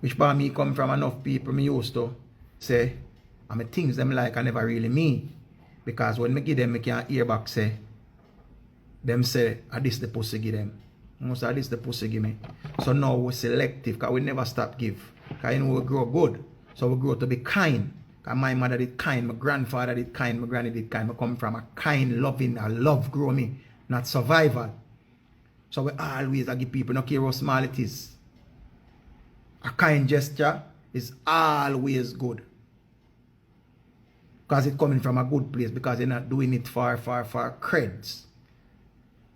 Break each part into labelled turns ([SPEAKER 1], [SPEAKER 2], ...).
[SPEAKER 1] Which part me come from enough people me used to say, and me things them like I never really mean. Because when me give them, me can't hear back say, them say, this the pussy give them. Most of this the pussy give me. So now we're selective, because we never stop give. Because you know we grow good. So we grow to be kind. Because my mother did kind, my grandfather did kind, my granny did kind. I come from a kind, loving, a love grow me, not survival. So we always give people, no care how small it is. A kind gesture is always good. Because it's coming from a good place, because you're not doing it for creds.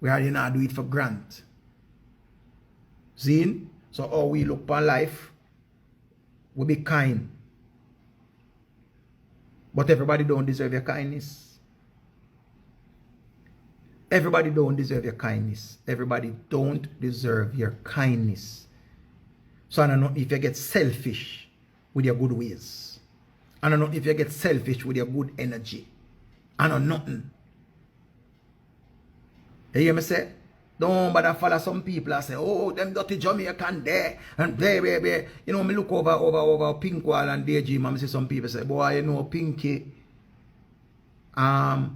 [SPEAKER 1] We are not doing it for grant. See? So how we look upon life, we be kind. But everybody don't deserve your kindness. Everybody don't deserve your kindness. Everybody don't deserve your kindness. So I don't know if you get selfish with your good ways. I don't know if you get selfish with your good energy. I know nothing. You hear me say? Don't bother follow some people and say, oh, them dirty Jamaican there. And there. You know, me look over Pink Wall and daydream and I see some people say, boy, you know, Pinky, I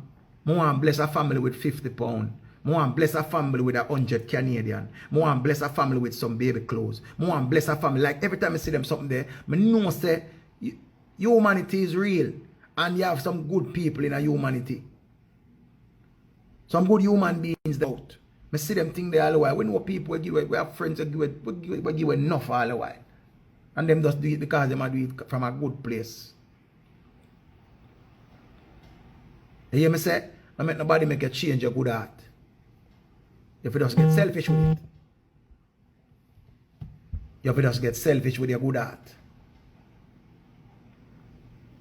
[SPEAKER 1] want bless a family with 50 pounds. I want bless a family with 100 Canadian. I want bless a family with some baby clothes. I want bless a family. Like every time I see them something there, I know say, humanity is real. And you have some good people in a humanity. Some good human beings out. I see them think they all the while. We know people we have friends that give enough all the while. And them just do it because they might do it from a good place. You hear me say? I make nobody make a change your good heart. If you just get selfish with it. You just get selfish with your good heart.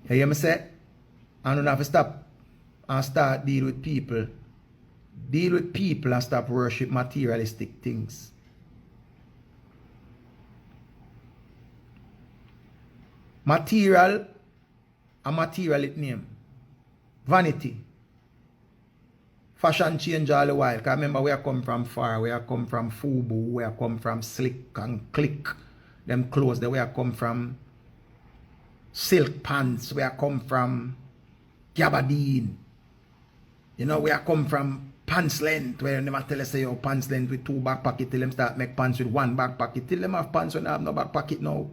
[SPEAKER 1] You hear me say? And you don't have to stop and start deal with people. Deal with people and stop worship materialistic things. Material, a material it name. Vanity. Fashion change all the while. Because remember where I come from far, where I come from Fubu, where I come from Slick and Click. Them clothes, the way I come from silk pants, where I come from gabardine. You know, where I come from pants length, where you never tell us say your pants length with 2 back pocket till them start make pants with 1 back pocket. Till them have pants when they have no back pocket now.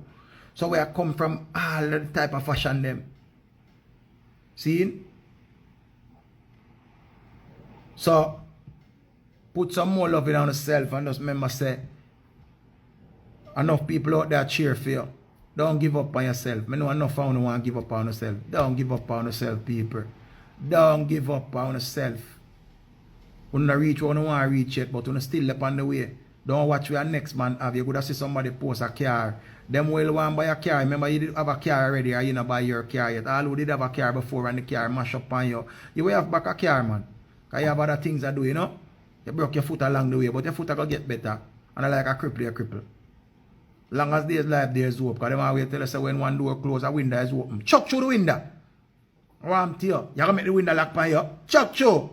[SPEAKER 1] So where I come from all the type of fashion them. See? So put some more love in on yourself and just remember say enough people out there cheer for you. Don't give up on yourself. I know enough of you want to give up on yourself. Don't give up on yourself, people. Don't give up on yourself. You don't reach what you want to reach yet, but you still up on the way. Don't watch where next man have. You could see somebody post a car. Them will want to buy a car. Remember you did have a car already or you don't buy your car yet. All who did have a car before and the car mash up on you. You will have back a car, man. Because you have other things to do, you know. You broke your foot along the way, but your foot will get better. And I like a cripple, you cripple. Long as there's life, there's hope. Because they always tell us that when one door closes, a window is open. Chuck through the window. Ram to you. You're going to make the window lock by you. Chuck through.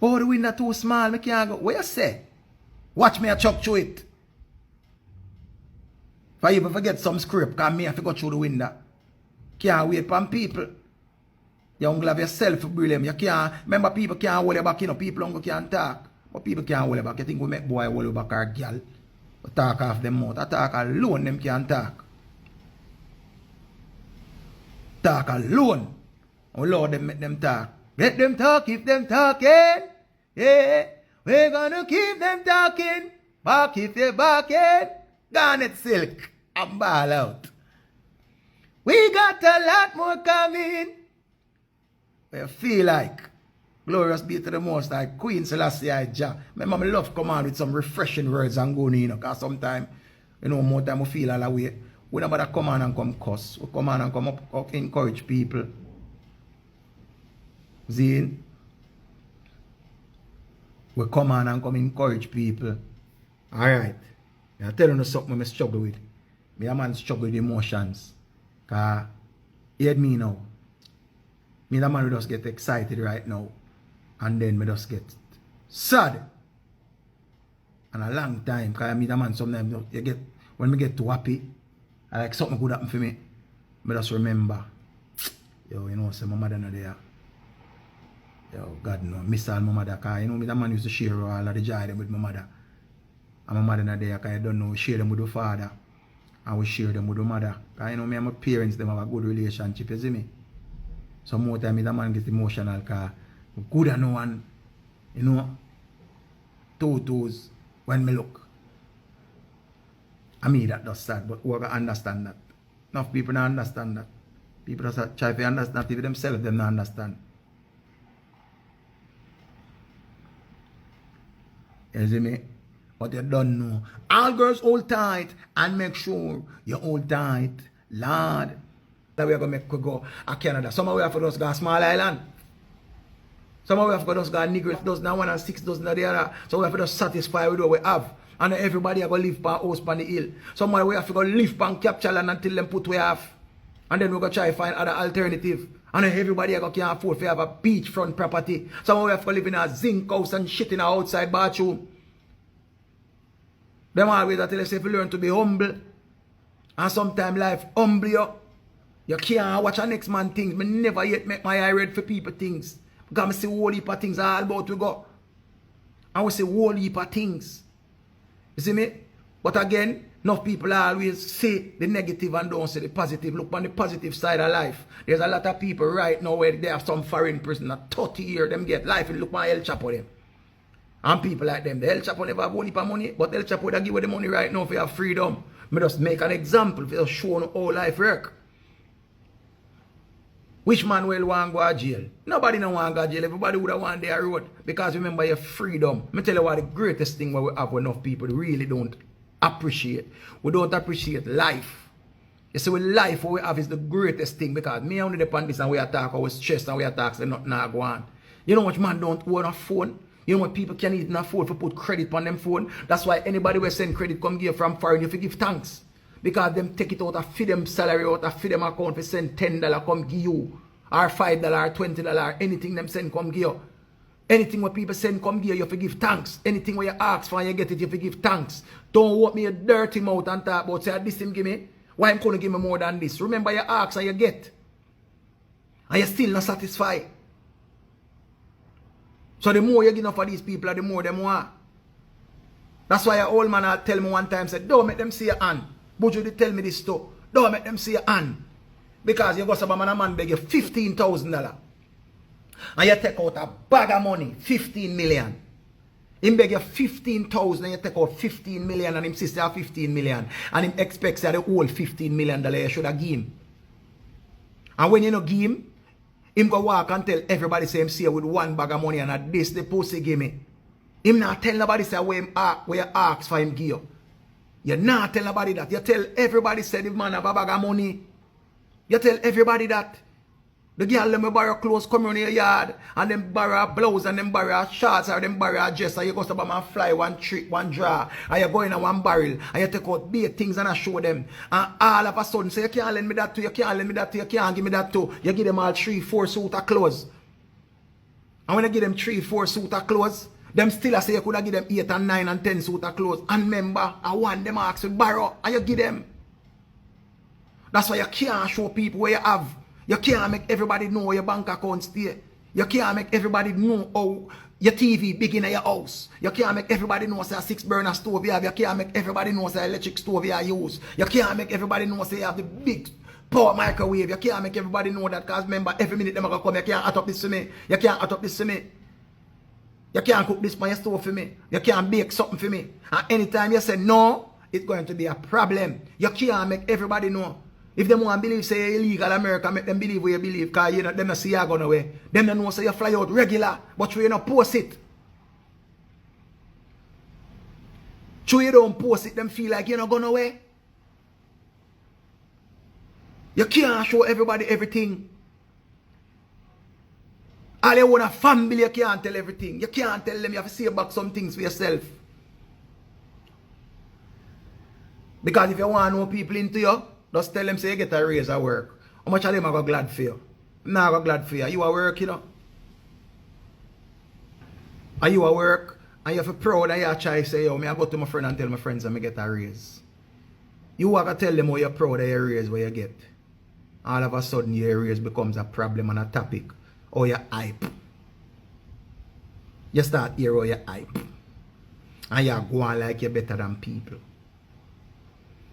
[SPEAKER 1] Oh, the window too small. I can't go. What you say? Watch me a chuck through it. If I even forget some script, because me have to go through the window. Can't wait for people. You don't have yourself to brilliant. You can't. Remember, people can't hold you back. You know, people don't can't talk. But people can't hold you back. You think we make boy hold you back or girl? We talk off them mouth. I talk alone, them can't talk. Talk alone. Oh Lord, them make them talk. Let them talk if them talking. Yeah, we're gonna keep them talking. Back if they're backing. Garnet silk. And ball out. We got a lot more coming. I feel like glorious be to the most like Queen Selassie I Jah. Remember me love come on with some refreshing words and go in, because sometimes, you know, more time we feel all the way. We don't bother come on and come cuss. We come on and come up encourage people. Zine. We come on and come encourage people. Alright. I'm telling you something I struggle with. Me a man struggle with emotions. Because you hear me now. Me the man will just get excited right now. And then me just get sad. And a long time, because I meet a man sometimes, you get, when me get too happy, I like something good happen for me. I just remember, yo, you know, say my mother not there. Yo, God no, miss all my mother, because you know, me the man used to share all of the joy them with my mother. And my mother not there, because I don't know, we share them with the father. And we share them with the mother. Because you know, me and my parents, them have a good relationship, you see me? So more time, me the man get emotional, because good and no one, you know, two toes when me look. I mean that does sad, but who can understand that? Enough people don't understand that. People just try to understand it themselves, them don't understand. You see me? But you don't know. All girls hold tight and make sure you hold tight. Lord. That we are going to make we go to Canada. Some of we have to just go to small island. Some of we have to just go to Negril, dozen one and 6 dozen of the other. So we have to just satisfy with what we have. And everybody are going to live by house on the hill. Some of we have to go live by capture land until them put we have. And then we're going to try to find other alternative. And then everybody are going to afford to have a beachfront property. Some of we have to live in a zinc house and shit in an outside bathroom. Them always tell us if you learn to be humble. And sometimes life humble you. You can't watch a next man things. I never yet make my eye red for people things. Because I see whole heap of things all about to go. And we see whole heap of things. You see me? But again, enough people always say the negative and don't say the positive. Look on the positive side of life. There's a lot of people right now where they have some foreign person at 30 years, them get life and look on El Chapo them. And people like them, the El Chapo never have a heap of money, but El Chapo that give you the money right now for your freedom. Me just make an example for show how life work. Which man will want to go to jail? Nobody don't want to go to jail. Everybody would have want their road. Because remember your freedom. I tell you what the greatest thing we have enough people really don't appreciate. We don't appreciate life. You see, with life what we have is the greatest thing. Because me only depend this and we attack our stress and we attack say nothing not go on. You know what man don't own a phone? You know what people can even afford to put credit on them phone? That's why anybody will send credit come give from foreign, you have to give thanks. Because them take it out of feed them salary, out of feed them account, for send $10 come give you. Or $5, or $20, anything them send come give you. Anything what people send come give you, you have to give thanks. Anything where you ask for and you get it, you have to give thanks. Don't want me a dirty mouth and talk about say this him give me. Why I'm going to give me more than this? Remember you ask and you get. And you're still not satisfied. So the more you give for these people, the more them want. That's why an old man tell me one time, said, don't make them see your hand. But you tell me this too. Don't make them see your hand. Because you go to a man beg you $15,000. And you take out a bag of money, 15 million. Him beg you 15,000 and you take out 15 million and him sister have 15 million. And him expects that the whole $15 million you should have give him. And when you don't give him go walk and tell everybody say him see with one bag of money and at this the pussy give me. Him not tell nobody say where you ask for him give you. You not tell nobody that. You tell everybody say the man have a bag of money. You tell everybody that. The girl them borrow clothes come around your yard and them borrow a blouse and them borrow a shorts or them borrow a dress and you go to and fly one trick, one draw and you go in a one barrel and you take out big things and I show them and all of a sudden say you can't lend me that too, you can't lend me that too, you can't give me that too. You give them all 3-4 suit of clothes. And when you give them 3-4 suit of clothes, them still say you could have give them 8 and 9 and 10 suit of clothes. And remember, I want them ask to borrow and you give them. That's why you can't show people where you have. You can't make everybody know where your bank account stay. You can't make everybody know how your TV big in your house. You can't make everybody know say a 6-burner stove you have. You can't make everybody know say electric stove you use. You can't make everybody know say you have the big power microwave. You can't make everybody know that because remember every minute them are going to come. You can't hot up this for me. You can't hot up this for me. You can't cook this on your stove for me. You can't bake something for me. And anytime you say no, it's going to be a problem. You can't make everybody know. If them want to believe say illegal America, make them believe where you believe, because you know them not see you going away. Them don't know say you fly out regular, but you don't post it. So you don't post it, them feel like you're not going away. You can't show everybody everything. All you want a family, you can't tell everything. You can't tell them, you have to say back some things for yourself. Because if you want to know people into you, just tell them say you get a raise at work. How much of them are go glad for you? I'm not go glad for you. You at work, you know. Are you at work And you feel proud and you try to say, yo, me I go to my friend and tell my friends that me get a raise. You have to tell them how you're proud of your raise where you get. All of a sudden your raise becomes a problem and a topic. Or your hype. You start hear how you hype. And you go on like you're better than people.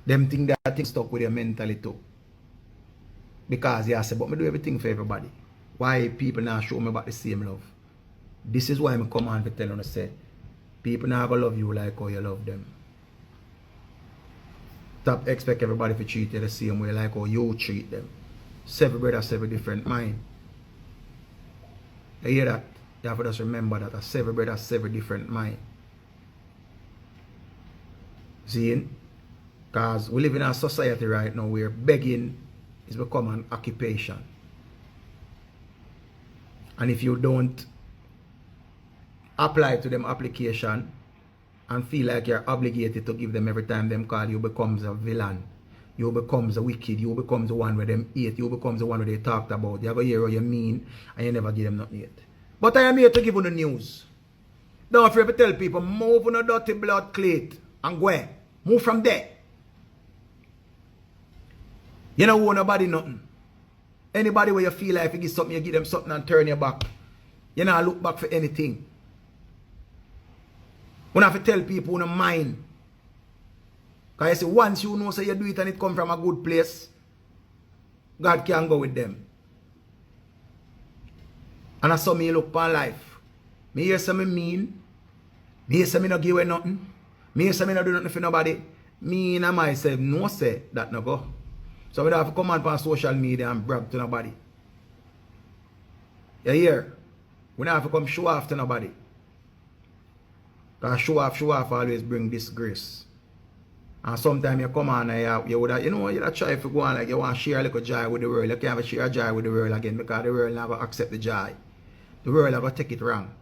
[SPEAKER 1] Them think that thing stuck with your mentally too. Because you say, but me do everything for everybody. Why people now show me about the same love? This is why I come on to tell you, say, people now gonna love you like how you love them. Stop expect everybody to treat you the same way like how you treat them. Seven brothers, seven different mind. You hear that? You have to just remember that a seven brothers, seven different mind. See? Because we live in a society right now where begging is become an occupation. And if you don't apply to them application and feel like you're obligated to give them every time them call, you becomes a villain. You becomes a wicked. You becomes the one where them hate. You becomes the one where they talked about. You go hear how you mean and you never give them nothing yet. But I am here to give you the news. Don't afraid to tell people, move on a dirty blood clot and go ahead. Move from there. You don't owe nobody nothing. Anybody where you feel like if you give something, you give them something and turn your back. You don't look back for anything. You have to tell people in the mind. Because you see, once you know so you do it and it come from a good place, God can go with them. And that's how me look upon life. Me hear some mean. Me hear some not give away nothing. Me hear some not do nothing for nobody. Me and myself no say that no go. So we don't have to come on social media and brag to nobody. You hear? We don't have to come show off to nobody. Because show off always bring disgrace. And sometimes you come on and you would have, you try to go on like you want to share a little joy with the world. You can't share joy with the world again because the world never accept the joy. The world never take it wrong.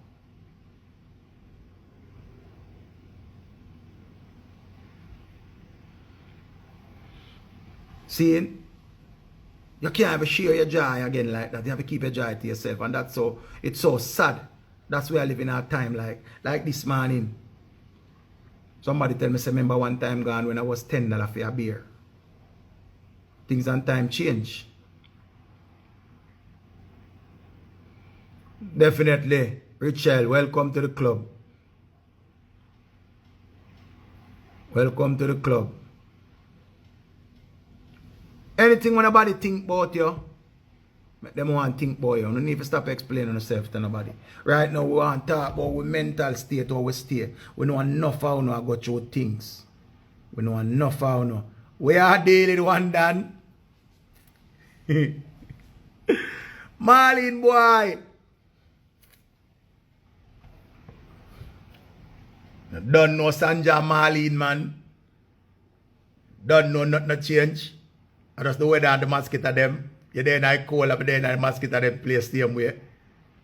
[SPEAKER 1] See, you can't ever share your joy again like that. You have to keep your joy to yourself. And that's so, it's so sad. That's where I live in our time like this morning. Somebody tell me, say, remember one time gone when I was $10 for a beer. Things and time change. Definitely. Richie, welcome to the club. Welcome to the club. Anything when nobody think about you, make them want to think about you. You don't need to stop explaining yourself to nobody. Right now, we want to talk about our mental state, how we stay. We know enough how we go through things. We know enough how we. We are dealing one done. Marlene boy. Don't know Sanja Marlene, man. Don't know nothing change. I just the weather and the mosquito them. You there in cold, but then the mosquito them play same way.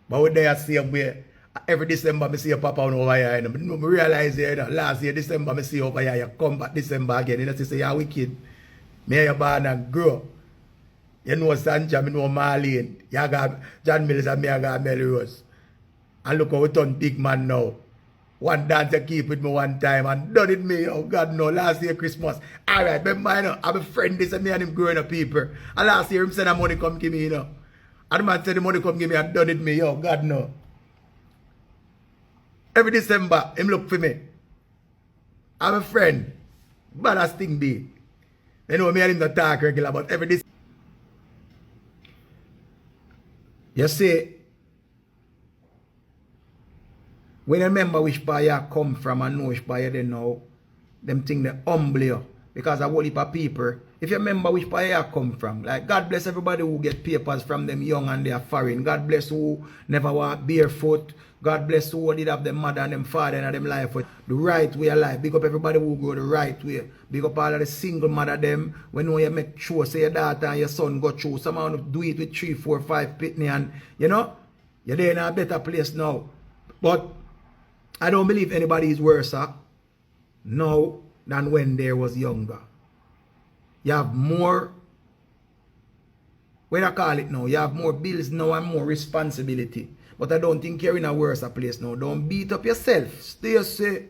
[SPEAKER 1] But we there same way. Every December, I see your papa over here. I realize last year, December, I see you over here. You come back December again. You say, you're wicked. Me you born and grow. You know Sanja, I know Marlene. You got John Mills and me, I got Melrose. And look how we turn big man now. One dancer keep with me one time and done it me. Oh God no, last year Christmas. Alright, remember I know, I'm a friend this and me and him growing up people. And last year him said money come give me, you know. And the man said the money come give me and done it me, oh God no. Every December, him look for me. I'm a friend. But as thing be. You know me and him not talk regular, but every December. You see, when you remember which part you come from and know which part you don't know, them things they humble you. Because a whole heap of people, if you remember which part you come from, like God bless everybody who get papers from them young and they are foreign. God bless who never walk barefoot. God bless who did have them mother and them father and them life with the right way of life. Big up everybody who go the right way. Big up all of the single mother them. When you make sure say your daughter and your son go through. Somehow do it with 3, 4, 5 pitney and you know, you're there in a better place now. But I don't believe anybody is worse now than when they was younger. You have more, what I call it now, you have more bills now and more responsibility. But I don't think you're in a worse place now. Don't beat up yourself. Stay safe.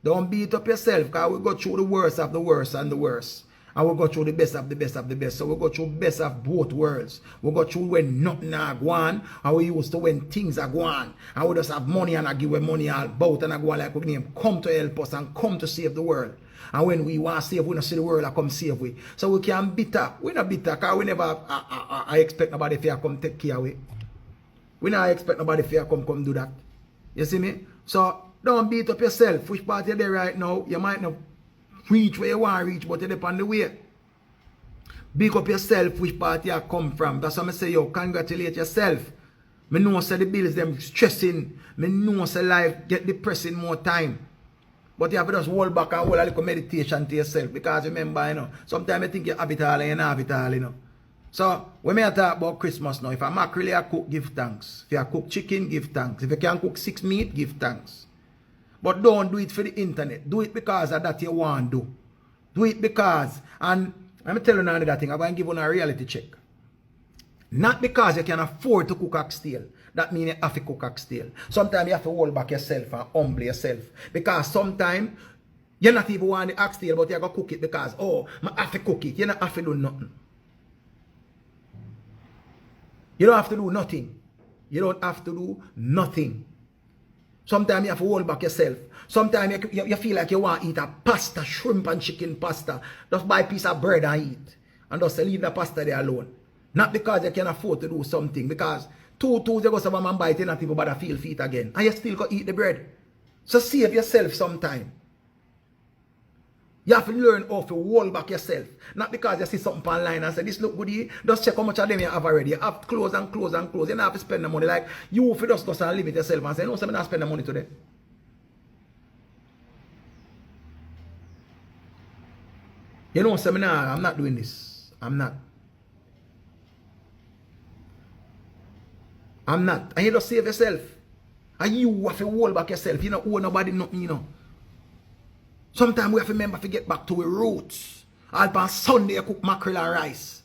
[SPEAKER 1] Don't beat up yourself, because we go through the worst of the worst and the worst. And we go through the best of the best of the best. So we go through best of both worlds. We go through when nothing are going, and we used to when things are going. And we just have money and I give away money all about and I go like we name, come to help us and come to save the world. And when we want to save, we don't see the world I come save we. So we can bitter. We're not bitter, because we never I expect nobody to come take care of it. We not expect nobody to come do that. You see me? So don't beat up yourself. Which part you're there right now, you might not reach where you want to reach, but you're on the way. Beat up yourself, which part you come from. That's why I say, yo, congratulate yourself. I know say the bills them stressing. I know say life get depressing more time. But you have to just hold back and hold a little meditation to yourself. Because remember, you know, sometimes you think you have it all and you don't have it all, you know. So, when I talk about Christmas now, if I mackerel I cook, give thanks. If I cook chicken, give thanks. If you can cook 6 meat, give thanks. But don't do it for the internet. Do it because of that you want to do. Do it because, and I'm telling you another thing, I'm going to give you a reality check. Not because you can afford to cook oxtail. That means you have to cook oxtail. Sometimes you have to hold back yourself and humble yourself. Because sometimes you not even want the oxtail, but you have to cook it because, oh, I have to cook it. You don't have to do nothing. You don't have to do nothing. You don't have to do nothing. Sometimes you have to hold back yourself. Sometimes you feel like you want to eat a pasta, shrimp and chicken pasta. Just buy a piece of bread and eat. And just leave the pasta there alone. Not because you can afford to do something. Because 2 you go to and buy it, you not even bother feel feet again. And you still go eat the bread. So save yourself sometime. You have to learn how to hold back yourself. Not because you see something online and say, this look good here. Just check how much of them you have already. You have clothes and clothes and clothes. You don't have to spend the money. Like, you if you just go and limit yourself and say, no, so I'm not spend the money today. You know, so I'm not doing this. I'm not. And you just save yourself. And you have to hold back yourself. You don't owe nobody nothing, you know. Sometimes we have to remember to get back to our roots. On Sunday, you cook mackerel and rice.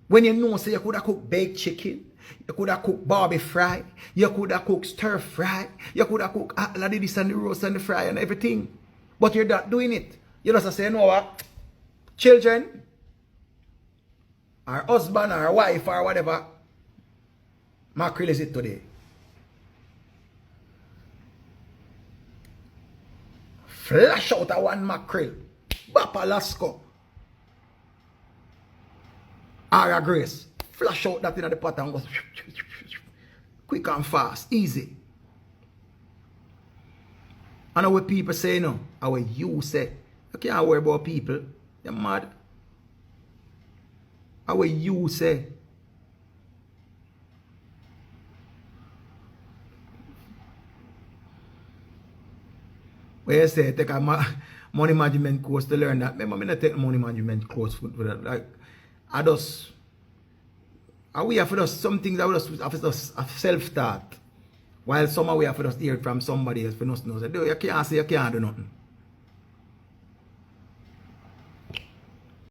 [SPEAKER 1] When you know, say you could have cooked baked chicken, you could have cooked barbie fry, you could have cooked stir fry, you could have cooked all of this and the roast and the fry and everything. But you're not doing it. You just say, you know what? Children, our husband, our wife, or whatever, mackerel is it today. Flash out a 1 mackerel. Bapa Lasco. Ara Grace. Flash out that in the pot and go quick and fast. Easy. And what people say, no. How you say. You can't worry about people. You're mad. How you say. Where you say take a money management course to learn that. Remember, I not take money management course for that. Like, we have to do some things that we have to self-taught. While some we have to just hear it from somebody else for nothing. You can't say you can't do nothing.